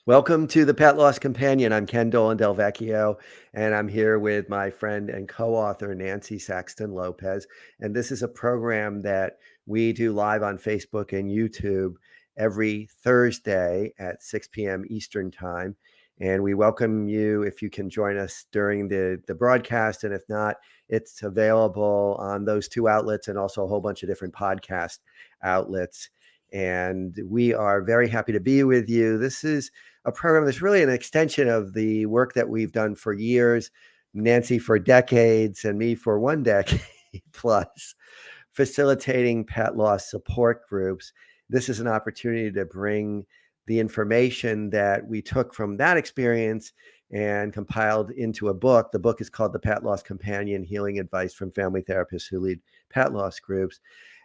Welcome to the Pet Loss Companion. I'm Ken Dolan-Del Vecchio, and I'm here with my friend and co-author Nancy Saxton-Lopez. And this is a program that we do live on Facebook and YouTube every Thursday at 6 p.m. Eastern Time. And we welcome you if you can join us during the broadcast. And if not, it's available on those two outlets and also a whole bunch of different podcast outlets. And we are very happy to be with you. This is a program that's really an extension of the work that we've done for years, Nancy for decades, and me for 1 decade plus, facilitating pet loss support groups. This is an opportunity to bring the information that we took from that experience and compiled into a book. The book is called The Pet Loss Companion: Healing Advice from Family Therapists Who Lead Pet Loss Groups.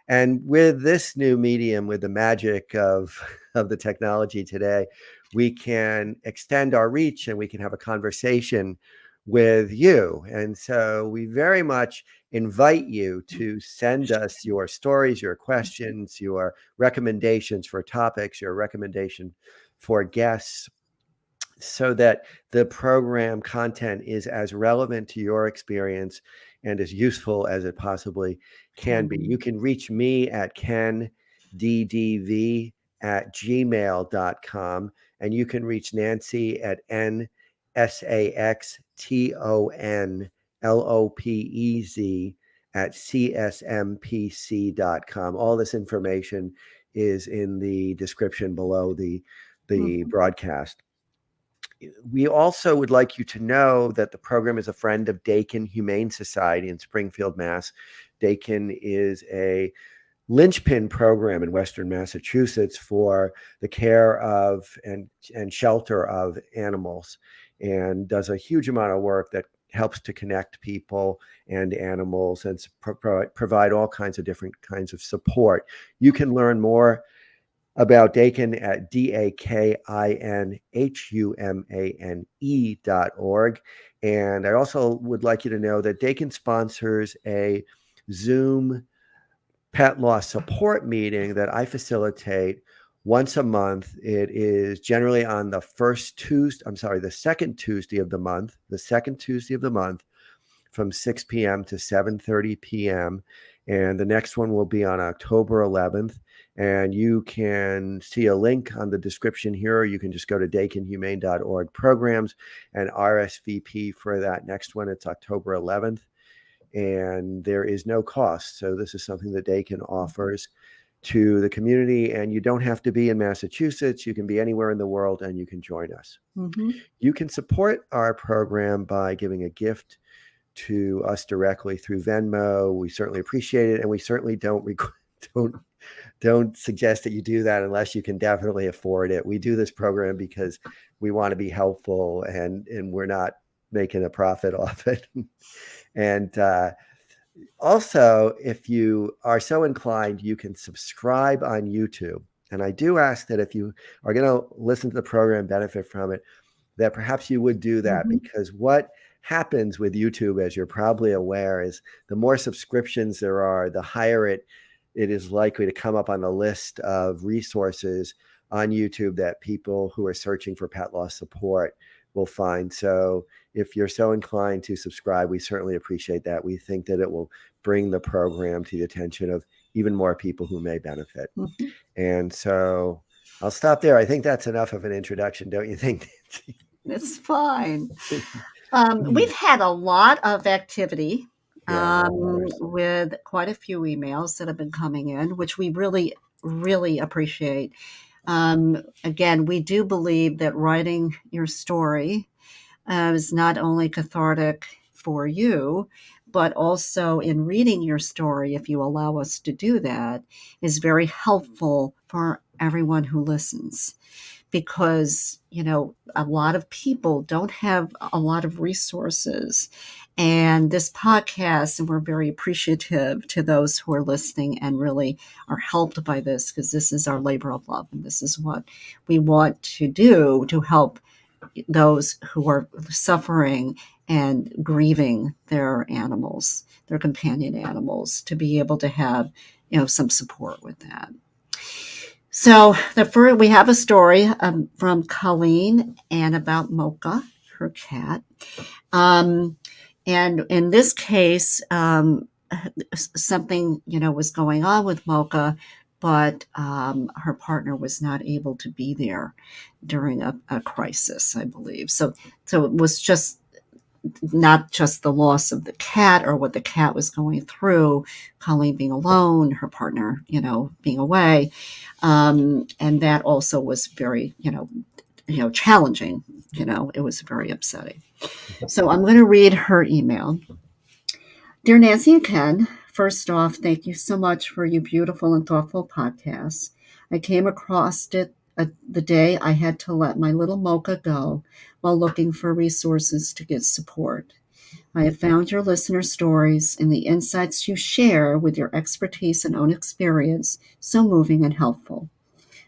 And with this new medium, with the magic of the technology today, we can extend our reach and we can have a conversation with you. And so we very much invite you to send us your stories, your questions, your recommendations for topics, your recommendation for guests, so that the program content is as relevant to your experience and as useful as it possibly can be. You can reach me at kenddv@gmail.com, and you can reach Nancy at nsaxtonlopez@csmpc.com. All this information is in the description below the broadcast. We also would like you to know that the program is a friend of Dakin Humane Society in Springfield, Mass. Dakin is a linchpin program in Western Massachusetts for the care of and shelter of animals, and does a huge amount of work that helps to connect people and animals and provide all kinds of different kinds of support. You can learn more about Dakin at DAKINHUMANE.org. And I also would like you to know that Dakin sponsors a Zoom pet loss support meeting that I facilitate once a month. It is generally on the second Tuesday of the month, from 6 p.m. to 7:30 p.m. And the next one will be on October 11th. And you can see a link on the description here, or you can just go to dakinhumane.org programs and RSVP for that next one. It's October 11th. And there is no cost. So this is something that Dakin offers to the community. And you don't have to be in Massachusetts. You can be anywhere in the world and you can join us. Mm-hmm. You can support our program by giving a gift to us directly through Venmo. We certainly appreciate it. And we certainly don't suggest that you do that unless you can definitely afford it. We do this program because we want to be helpful, and we're not making a profit off it. And also, if you are so inclined, you can subscribe on YouTube. And I do ask that if you are going to listen to the program and benefit from it, that perhaps you would do that, because what happens with YouTube, as you're probably aware, is the more subscriptions there are, the higher it is likely to come up on the list of resources on YouTube that people who are searching for pet loss support will find. So if you're so inclined to subscribe, we certainly appreciate that. We think that it will bring the program to the attention of even more people who may benefit. Mm-hmm. And so I'll stop there. I think that's enough of an introduction, don't you think, Nancy? It's fine. We've had a lot of activity with quite a few emails that have been coming in, which we really, really appreciate. Again, we do believe that writing your story is not only cathartic for you, but also in reading your story, if you allow us to do that, is very helpful for everyone who listens. Because, a lot of people don't have a lot of resources. And this podcast, and we're very appreciative to those who are listening and really are helped by this, because this is our labor of love. And this is what we want to do to help those who are suffering and grieving their animals, their companion animals, to be able to have, some support with that. So the first, we have a story from Colleen and about Mocha, her cat. Um, and in this case, something was going on with Mocha, but her partner was not able to be there during a crisis, I believe. So it was just not just the loss of the cat or what the cat was going through, Colleen being alone, her partner, being away, and that also was very, challenging. It was very upsetting. So I'm going to read her email. Dear Nancy and Ken, first off, thank you so much for your beautiful and thoughtful podcasts. I came across it the day I had to let my little Mocha go while looking for resources to get support. I have found your listener stories and the insights you share with your expertise and own experience so moving and helpful.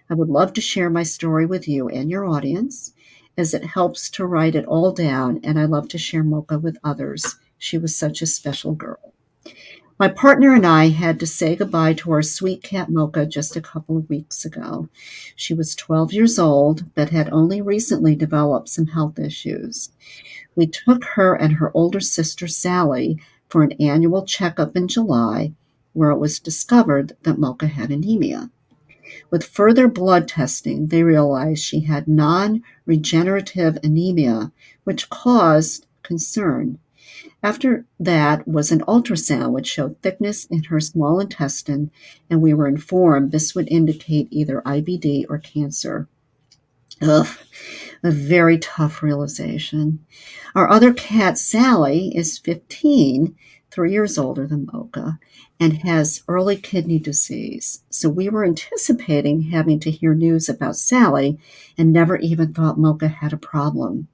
I would love to share my story with you and your audience, as it helps to write it all down, and I love to share Mocha with others. She was such a special girl. My partner and I had to say goodbye to our sweet cat Mocha just a couple of weeks ago. She was 12 years old, but had only recently developed some health issues. We took her and her older sister Sally for an annual checkup in July, where it was discovered that Mocha had anemia. With further blood testing, they realized she had non-regenerative anemia, which caused concern. After that was an ultrasound which showed thickness in her small intestine, and we were informed this would indicate either IBD or cancer. Ugh, a very tough realization. Our other cat, Sally, is 15, 3 years older than Mocha, and has early kidney disease. So we were anticipating having to hear news about Sally and never even thought Mocha had a problem.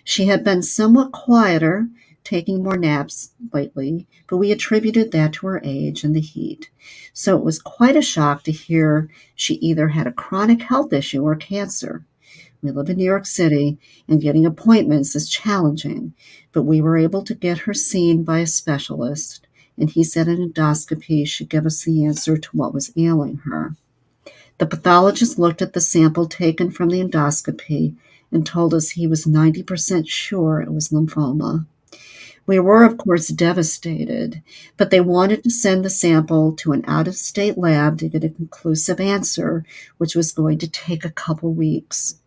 She had been somewhat quieter, taking more naps lately, but we attributed that to her age and the heat. So it was quite a shock to hear she either had a chronic health issue or cancer. We live in New York City, and getting appointments is challenging, but we were able to get her seen by a specialist, and he said an endoscopy should give us the answer to what was ailing her. The pathologist looked at the sample taken from the endoscopy and told us he was 90% sure it was lymphoma. We were, of course, devastated, but they wanted to send the sample to an out-of-state lab to get a conclusive answer, which was going to take a couple weeks.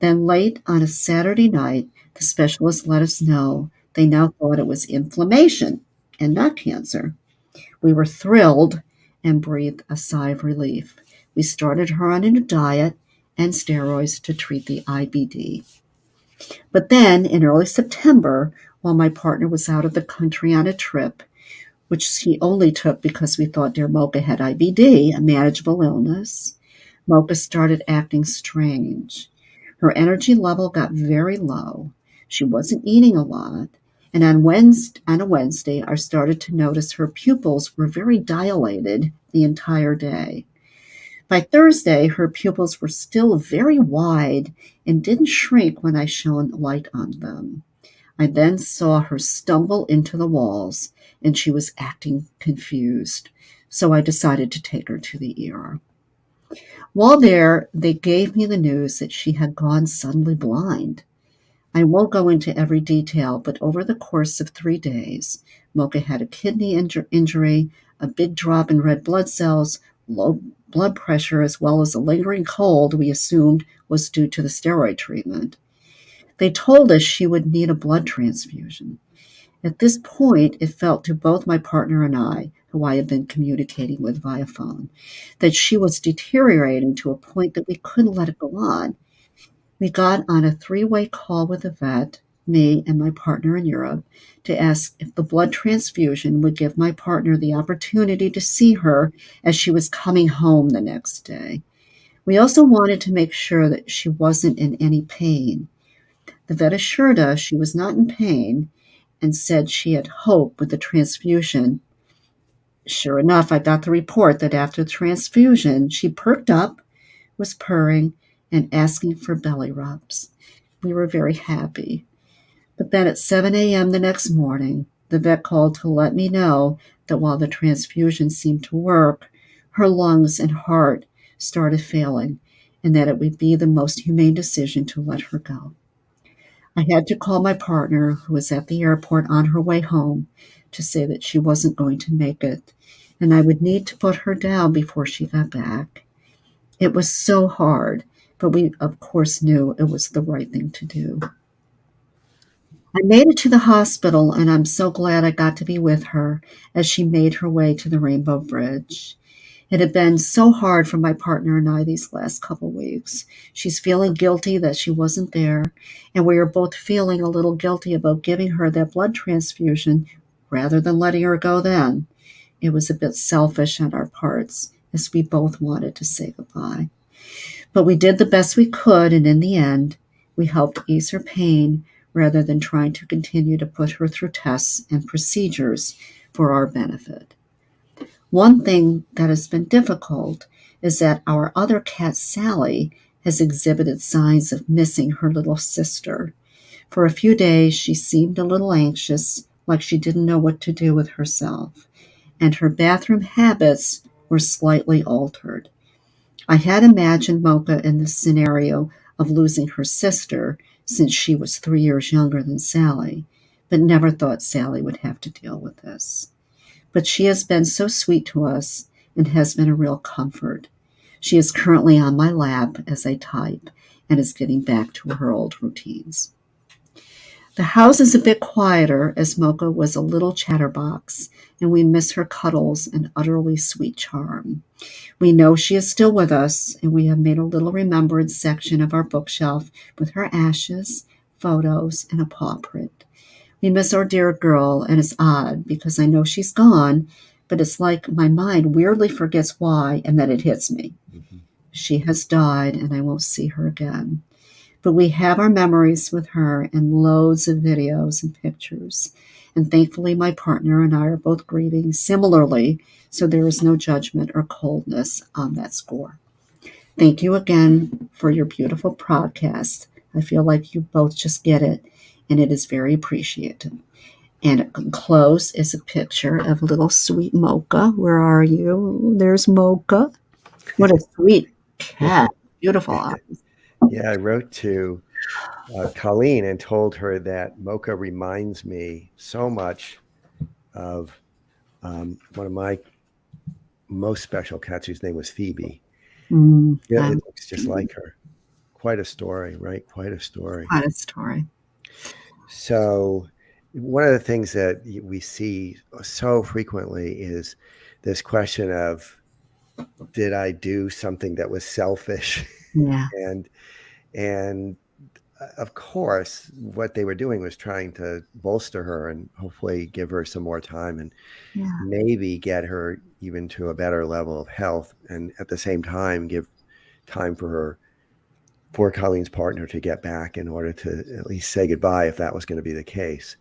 Then late on a Saturday night, the specialist let us know they now thought it was inflammation and not cancer. We were thrilled and breathed a sigh of relief. We started her on a diet and steroids to treat the IBD. But then, in early September, while my partner was out of the country on a trip, which he only took because we thought dear Mocha had IBD, a manageable illness, Mocha started acting strange. Her energy level got very low. She wasn't eating a lot. And on a Wednesday, I started to notice her pupils were very dilated the entire day. By Thursday, her pupils were still very wide and didn't shrink when I shone light on them. I then saw her stumble into the walls, and she was acting confused. So I decided to take her to the ER. While there, they gave me the news that she had gone suddenly blind. I won't go into every detail, but over the course of 3 days, Mocha had a kidney injury, a big drop in red blood cells, low blood pressure, as well as a lingering cold we assumed was due to the steroid treatment. They told us she would need a blood transfusion. At this point, it felt to both my partner and I, who I had been communicating with via phone, that she was deteriorating to a point that we couldn't let it go on. We got on a 3-way call with a vet, me and my partner in Europe, to ask if the blood transfusion would give my partner the opportunity to see her as she was coming home the next day. We also wanted to make sure that she wasn't in any pain. The vet assured us she was not in pain and said she had hope with the transfusion. Sure enough, I got the report that after the transfusion, she perked up, was purring, and asking for belly rubs. We were very happy. But then at 7 a.m. the next morning, the vet called to let me know that while the transfusion seemed to work, her lungs and heart started failing and that it would be the most humane decision to let her go. I had to call my partner, who was at the airport on her way home, to say that she wasn't going to make it, and I would need to put her down before she got back. It was so hard, but we, of course, knew it was the right thing to do. I made it to the hospital, and I'm so glad I got to be with her as she made her way to the Rainbow Bridge. It had been so hard for my partner and I these last couple weeks. She's feeling guilty that she wasn't there, and we are both feeling a little guilty about giving her that blood transfusion rather than letting her go then. It was a bit selfish on our parts, as we both wanted to say goodbye. But we did the best we could, and in the end, we helped ease her pain rather than trying to continue to put her through tests and procedures for our benefit. One thing that has been difficult is that our other cat, Sally, has exhibited signs of missing her little sister. For a few days, she seemed a little anxious, like she didn't know what to do with herself, and her bathroom habits were slightly altered. I had imagined Mocha in the scenario of losing her sister since she was 3 years younger than Sally, but never thought Sally would have to deal with this. But she has been so sweet to us and has been a real comfort. She is currently on my lap as I type and is getting back to her old routines. The house is a bit quieter as Mocha was a little chatterbox, and we miss her cuddles and utterly sweet charm. We know she is still with us, and we have made a little remembrance section of our bookshelf with her ashes, photos, and a paw print. We miss our dear girl, and it's odd because I know she's gone, but it's like my mind weirdly forgets why, and then it hits me. Mhm. She has died, and I won't see her again. But we have our memories with her and loads of videos and pictures. And thankfully, my partner and I are both grieving similarly, so there is no judgment or coldness on that score. Thank you again for your beautiful podcast. I feel like you both just get it, and it is very appreciated. And close is a picture of little sweet Mocha. Where are you? There's Mocha. What a sweet cat. Beautiful eyes. Yeah, I wrote to Colleen and told her that Mocha reminds me so much of one of my most special cats whose name was Phoebe. Yeah, it looks just like her. Quite a story, right? Quite a story. Quite a story. So, one of the things that we see so frequently is this question of, did I do something that was selfish? Yeah. and and of course, what they were doing was trying to bolster her and hopefully give her some more time and Yeah. maybe get her even to a better level of health, and at the same time give time for her, for Colleen's partner to get back in order to at least say goodbye if that was going to be the case.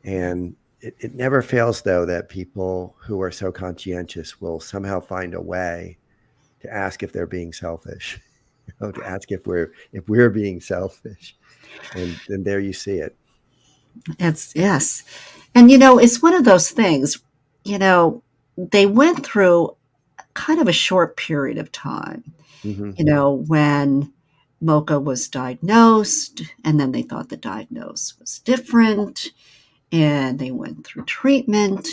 And it never fails, though, that people who are so conscientious will somehow find a way to ask if they're being selfish, to ask if we're being selfish. And then there you see it. It's yes. And it's one of those things, you know, they went through kind of a short period of time, Hmm. when Mocha was diagnosed, and then they thought the diagnosis was different, and they went through treatment,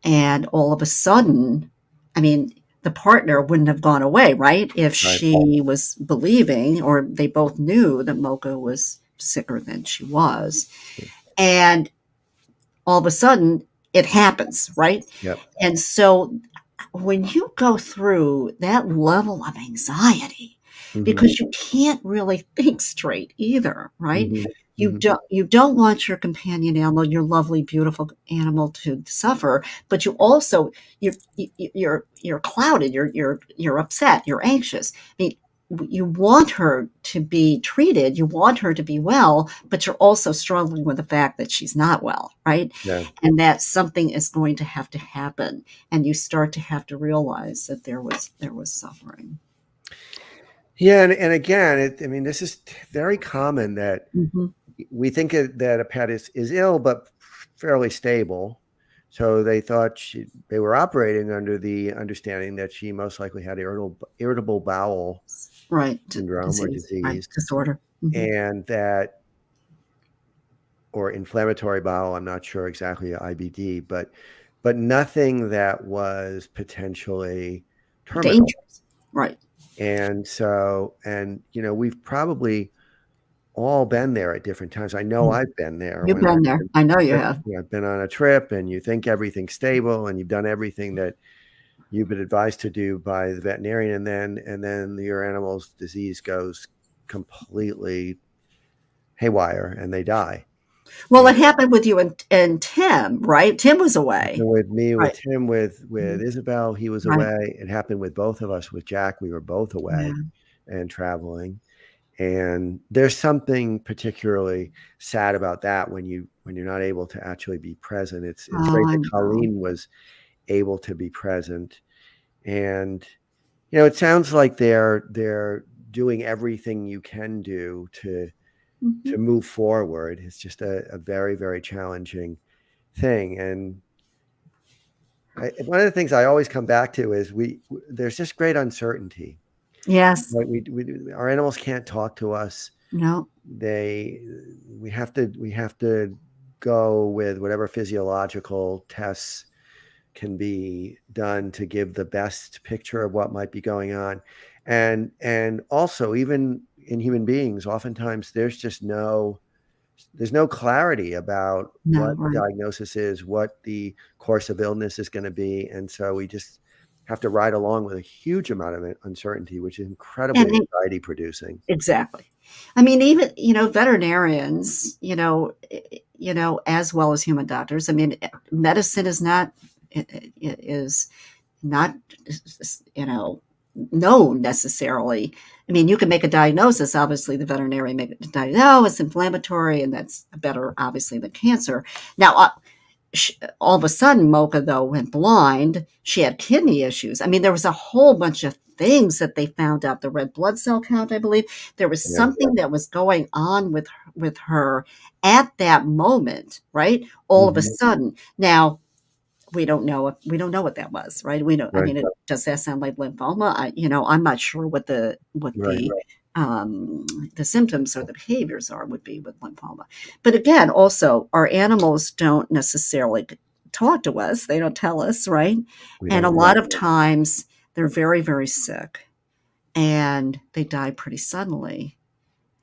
and all of a sudden, I mean, the partner wouldn't have gone away, right? If Right. she was believing, or they both knew that Mocha was sicker than she was. And all of a sudden it happens, right? Yep. And so when you go through that level of anxiety, Hmm. because you can't really think straight either, right? Hmm. You Hmm. don't want your companion animal, your lovely, beautiful animal, to suffer, but you also you're clouded, you're upset, you're anxious. I mean, you want her to be treated, you want her to be well, but you're also struggling with the fact that she's not well, right? Yeah. And that something is going to have to happen, and you start to have to realize that there was suffering. Yeah. And again, I mean, this is very common that Mhm. we think that a pet is ill, but fairly stable. So they thought they were operating under the understanding that she most likely had irritable bowel Right. syndrome or Disease. Right. disease, Disorder. Mhm. and that, or inflammatory bowel. I'm not sure exactly IBD, but nothing that was potentially terminal. Dangerous. Right. And so, and we've probably all been there at different times. I know Mm. I've been there You've when been there. I know you have. I've been on a trip and you think everything's stable and you've done everything that you've been advised to do by the veterinarian, and then your animal's disease goes completely haywire and they die. Well, And it happened with you and Tim, right? Tim was away. with me, with Right. Tim, with Mhm. Isabel, he was Right. away. It happened with both of us. With Jack, we were both away Yeah. and traveling. And there's something particularly sad about that when you're not able to actually be present. It's Oh, great I that know. Colleen was able to be present. And it sounds like they're doing everything you can do to Mhm. move forward. It's just a very, very challenging thing. And one of the things I always come back to is there's just great uncertainty. Yes. Right? Our animals can't talk to us. No. They we have to go with whatever physiological tests can be done to give the best picture of what might be going on. And also, even in human beings, oftentimes there's no clarity about No. what the Right. diagnosis is, what the course of illness is going to be, and so we just have to ride along with a huge amount of uncertainty, which is incredibly And anxiety producing. exactly. I mean, even, veterinarians, as well as human doctors. I mean, medicine is not, you know, known necessarily. I mean, you can make a diagnosis. Obviously, the veterinarian make a diagnosis. Oh, it's inflammatory, and that's better, obviously, than cancer. Now, all of a sudden, Mocha, though, went blind. She had kidney issues. I mean, there was a whole bunch of things that they found out. The red blood cell count, I believe. There was Yeah. something that was going on with her at that moment, right? All of a Mhm. sudden. Now, we don't know what that was, right? We don't. I Right. mean, does that sound like lymphoma? I'm not sure what the what Right. the symptoms or the behaviors are would be with lymphoma. But again, also our animals don't necessarily talk to us. They don't tell us, right? We And a don't lot know. of times they're very, very sick and they die pretty suddenly,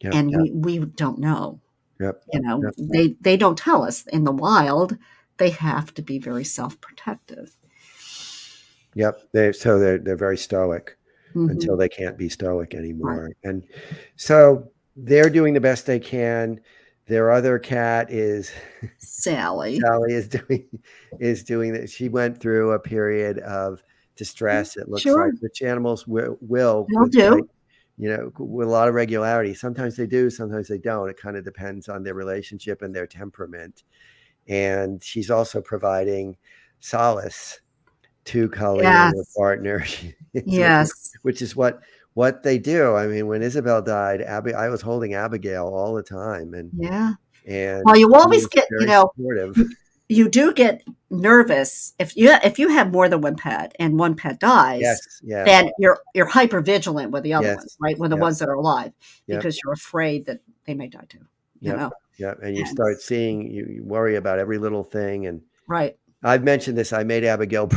Yep. and we don't know. Yep. Yep. They don't tell us. In the wild, they have to be very self-protective. Yep. They're very stoic until Mhm. they can't be stoic Right. anymore. And so they're doing the best they can. Their other cat is Sally. Sally is doing that. She went through a period of distress, it looks like, Sure. which animals will They'll with do. with a lot of regularity. Sometimes they do, sometimes they don't. It kind of depends on their relationship and their temperament. And she's also providing solace to Colleen and her Yes. partner, which is Yes. which is what they do. I mean, when Isabel died, I was holding Abigail all the time, and Yeah. Well, and you she always was get, very supportive. you do get nervous if you have more than one pet and one pet dies, Yes, yeah, then you're hyper vigilant with the other ones, yes, right? With the yep, ones that are alive, yep, because you're afraid that they may die too, you yep, know? yep, and you And start seeing you worry about every little thing, and right. I've mentioned this. I made Abigail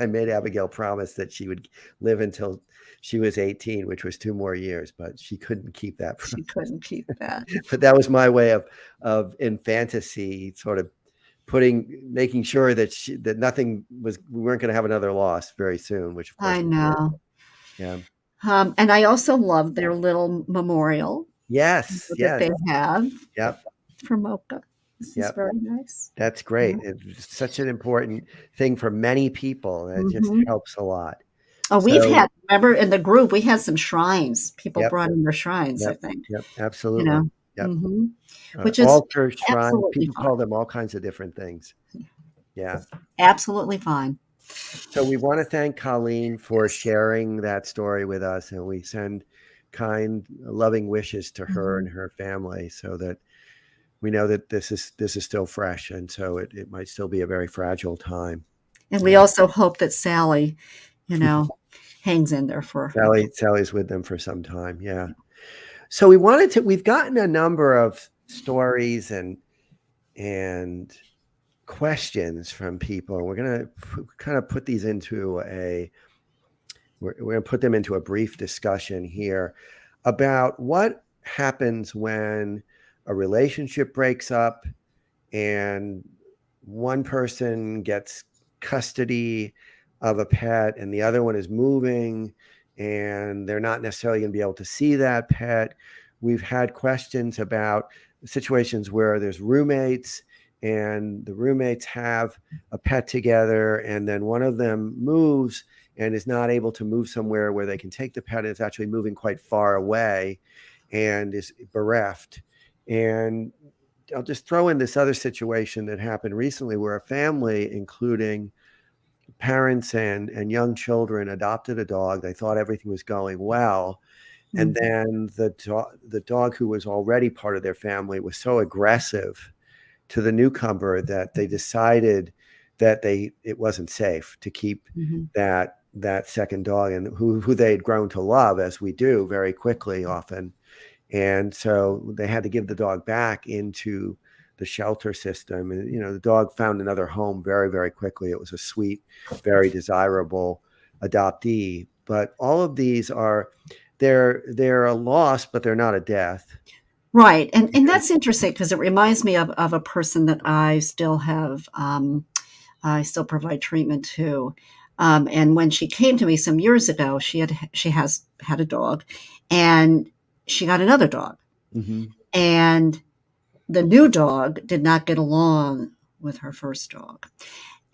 I made Abigail promise that she would live until she was 18, which was 2 more years, but she couldn't keep that She promise. couldn't keep that. But that was my way of in fantasy sort of making sure that nothing was we weren't gonna have another loss very soon, which of course I we did. know. Yeah. And I also love their little memorial Yes, that yes. they have Yep, for Mocha. This is yep. very nice. That's Yeah. great. It's such an important thing for many people, and it just Mhm. helps a lot. Oh, we've So had remember in the group, we had some shrines. People yep, brought in their shrines, I yep, think, yep, you absolutely. know? Yep. Mhm. Which is Altar, shrine, absolutely people fine. call them all kinds of different things. Yeah. Absolutely fine. So we wanna thank Colleen for Yes. sharing that story with us, and we send kind, loving wishes to her and Mhm. her family so that we know that this is still fresh, and so it might still be a very fragile time. And we Yeah. also hope that Sally, you know, hangs in there for a little. Sally's with them for some time. Yeah. So we've gotten a number of stories and questions from people. We're going to kind of put these into we're going to put them into a brief discussion here about what happens when a relationship breaks up and one person gets custody of a pet and the other one is moving and they're not necessarily going to be able to see that pet. We've had questions about situations where there's roommates and the roommates have a pet together and then one of them moves and is not able to move somewhere where they can take the pet and it's actually moving quite far away and is bereft. And I'll just throw in this other situation that happened recently where a family, including parents and young children, adopted a dog. They thought everything was going well. And Mhm. then the dog who was already part of their family was so aggressive to the newcomer that they decided that it wasn't safe to keep Mhm. that second dog and who they had grown to love, as we do very quickly often. And so they had to give the dog back into the shelter system. And, the dog found another home very, very quickly. It was a sweet, very desirable adoptee. But all of these they're a loss, but they're not a death. Right. And that's interesting because it reminds me of a person that I still provide treatment to. And when she came to me some years ago, she has had a dog, and she got another dog, Mm-hmm. and the new dog did not get along with her first dog,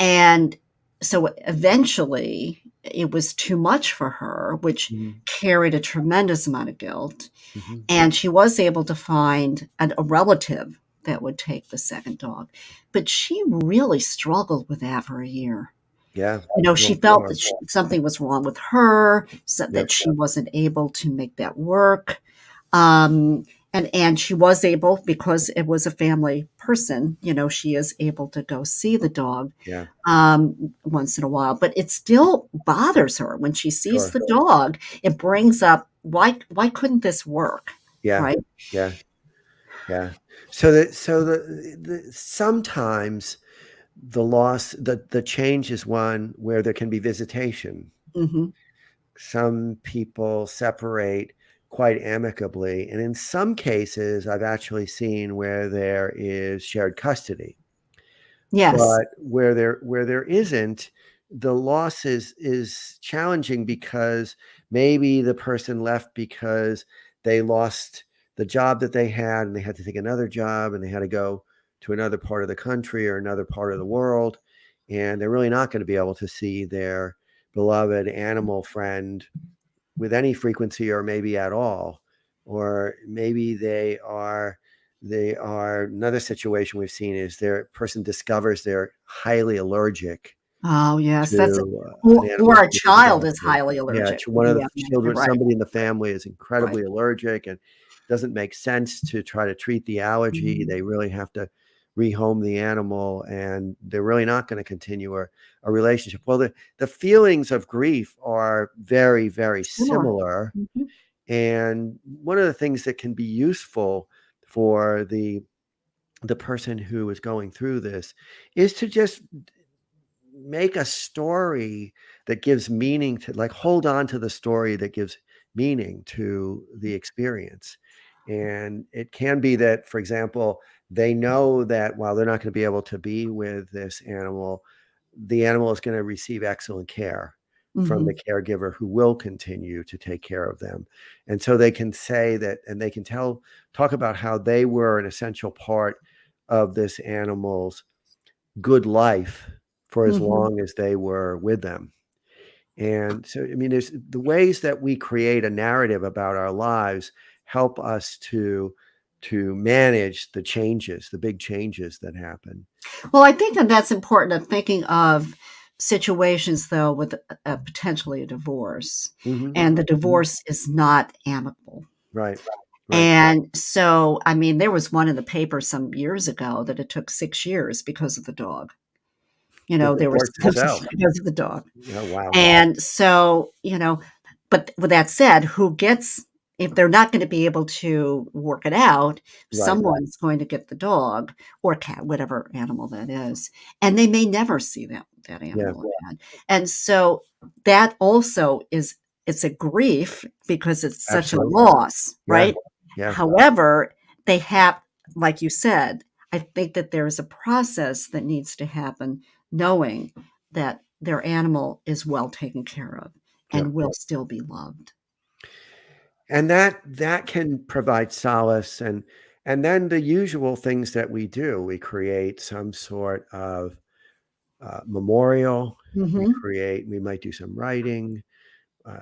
and so eventually it was too much for her, which Mm-hmm. carried a tremendous amount of guilt. Mm-hmm. And she was able to find a relative that would take the second dog. But she really struggled with that for a year. Yeah. She Well, felt sure. that something was wrong with her, so that Yep. she wasn't able to make that work. Um, and she was able, because it was a family person, she is able to go see the dog Yeah. once in a while. But it still bothers her when she sees Sure. the dog. It brings up, why couldn't this work, Yeah. right? Yeah. Yeah. So sometimes the change is one where there can be visitation. Hmm. Some people separate quite amicably, and in some cases, I've actually seen where there is shared custody. Yes. But where there isn't, the loss is challenging because maybe the person left because they lost the job that they had and they had to take another job and they had to go to another part of the country or another part of the world, and they're really not going to be able to see their beloved animal friend with any frequency or maybe at all. Or maybe they are another situation we've seen is their person discovers they're highly allergic Oh, yes. That's to an or animal a that they've child is adopted. highly Yeah, allergic one to of the the animal. You're children, right. somebody in the family is Right. incredibly allergic and doesn't make sense to try to treat the allergy. Mhm. They really have to rehome the animal and they're really not going to continue a relationship. Well, the feelings of grief are very, very Similar. similar. Mhm. And one of the things that can be useful for the person who is going through this is to just make a story that gives meaning to, like, hold on to the story that gives meaning to the experience. And it can be that, for example, they know that while they're not going to be able to be with this animal, the animal is going to receive excellent care from the Mhm. caregiver who will continue to take care of them. And so they can say that, and they can talk about how they were an essential part of this animal's good life for as Mhm. long as they were with them. And so, I mean, there's the ways that we create a narrative about our lives help us to manage the changes, the big changes that happen. Well, I think that that's important. I'm thinking of situations, though, with potentially a divorce, Hmm. and the divorce is not amicable. Right. Right. And so, I mean, there was one in the paper some years ago that it took 6 years because of the dog. You The know, there was divorce itself. because of the dog. Oh, wow. And so, but with that said, who gets if they're not gonna be able to work it out, Right. someone's going to get the dog or cat, whatever animal that is, and they may never see that Yeah. animal again. And so that also is it's a grief because it's such a Absolutely. loss, Yeah. right? Yeah. However, they have like you said, I think that there is a process that needs to happen knowing that their animal is well taken care of Yep. and will still be loved. And that can provide solace, and then the usual things that we do. We create some sort of memorial. Mhm. We might do some writing.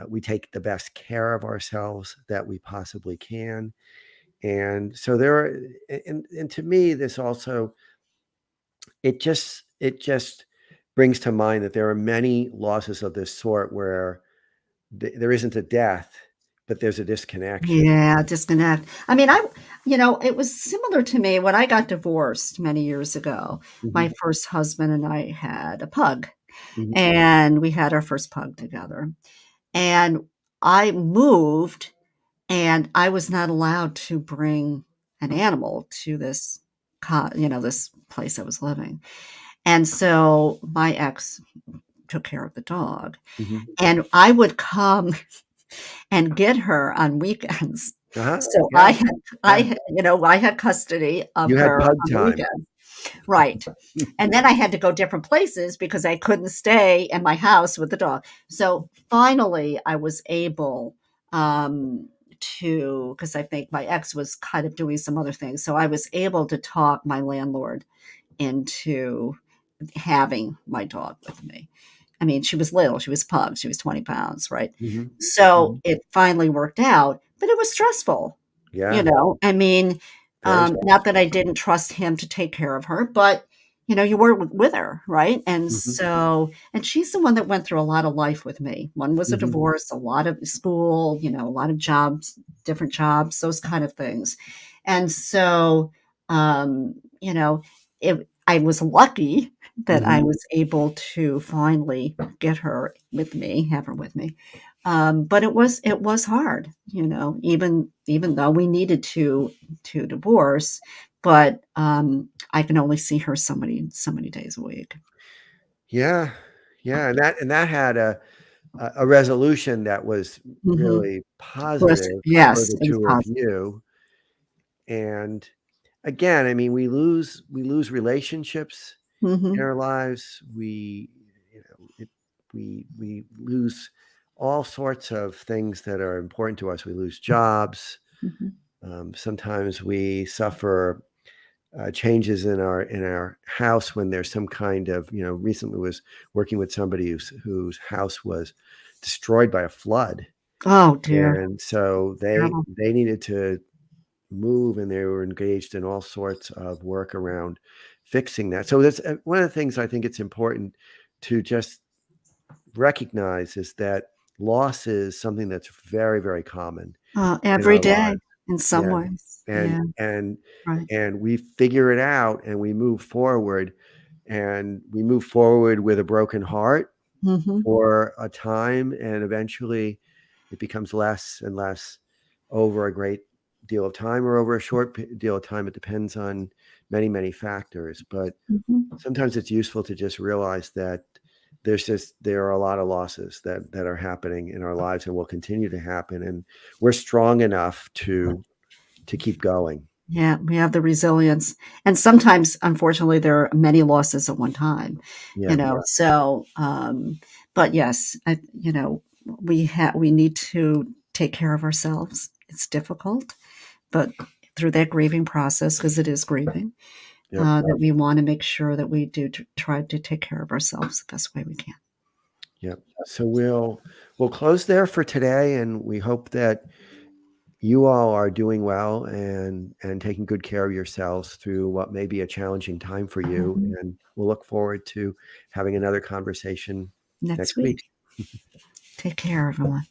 We take the best care of ourselves that we possibly can. And so there are, and to me, this also, it just brings to mind that there are many losses of this sort where there isn't a death, but there's a disconnection. Yeah, disconnect. I mean, it was similar to me when I got divorced many years ago. Hmm. My first husband and I had a pug, Hmm. and we had our first pug together. And I moved, and I was not allowed to bring an animal to this place I was living. And so my ex took care of the dog, Hmm. and I would come and get her on weekends. Uh-huh. So Yeah. Yeah. I had custody of You had her pug on the time. weekend. Right. And then I had to go different places because I couldn't stay in my house with the dog. So finally, I was able to, because I think my ex was kind of doing some other things. So I was able to talk my landlord into having my dog with me. I mean, she was little, she was a pug, she was 20 pounds, right? Hmm. So Hmm. it finally worked out, but it was stressful, you Yeah. know? I mean, Very not that stressful. I didn't trust him to take care of her, but you were with her, right? And Hmm. so, and she's the one that went through a lot of life with me. One was a Hmm. divorce, a lot of school, a lot of jobs, different jobs, those kind of things. And so, um, you know, I was lucky that I Hmm. was able to finally get her with me, have her with me. But it was hard, even though we needed to divorce, but I can only see her so many days a week. Yeah. Yeah. And that had a resolution that was Hmm. really positive for Yes, the it was two of positive. you. And again, I mean, we lose relationships in Hmm. our lives. We lose all sorts of things that are important to us. We lose jobs. Hmm. Sometimes we suffer changes in our house when there's some kind of, recently was working with somebody whose house was destroyed by a flood, Oh dear, and so they terrible. they needed to move, and they were engaged in all sorts of work around fixing that. So that's one of the things I think it's important to just recognize, is that loss is something that's very, very common in Every our day lives. in some Yeah. ways. And Yeah, and right. and we figure it out, and we move forward, and we move forward with a broken heart Hmm. for a time, and eventually it becomes less and less over a great deal of time, or over a short deal of time. It depends on many, many factors, but Hmm. sometimes it's useful to just realize that there are a lot of losses that are happening in our lives, and will continue to happen, and we're strong enough to keep going. Yeah, we have the resilience. And sometimes, unfortunately, there are many losses at one time, you Yeah. know. So, but yes, we need to take care of ourselves. It's difficult, but through that grieving process, because it is grieving, Yep. that we want to make sure that we do try to take care of ourselves the best way we can. Yep. So we'll close there for today, and we hope that you all are doing well, and taking good care of yourselves through what may be a challenging time for you. Mhm. And we'll look forward to having another conversation Next next week. week. Take care, everyone.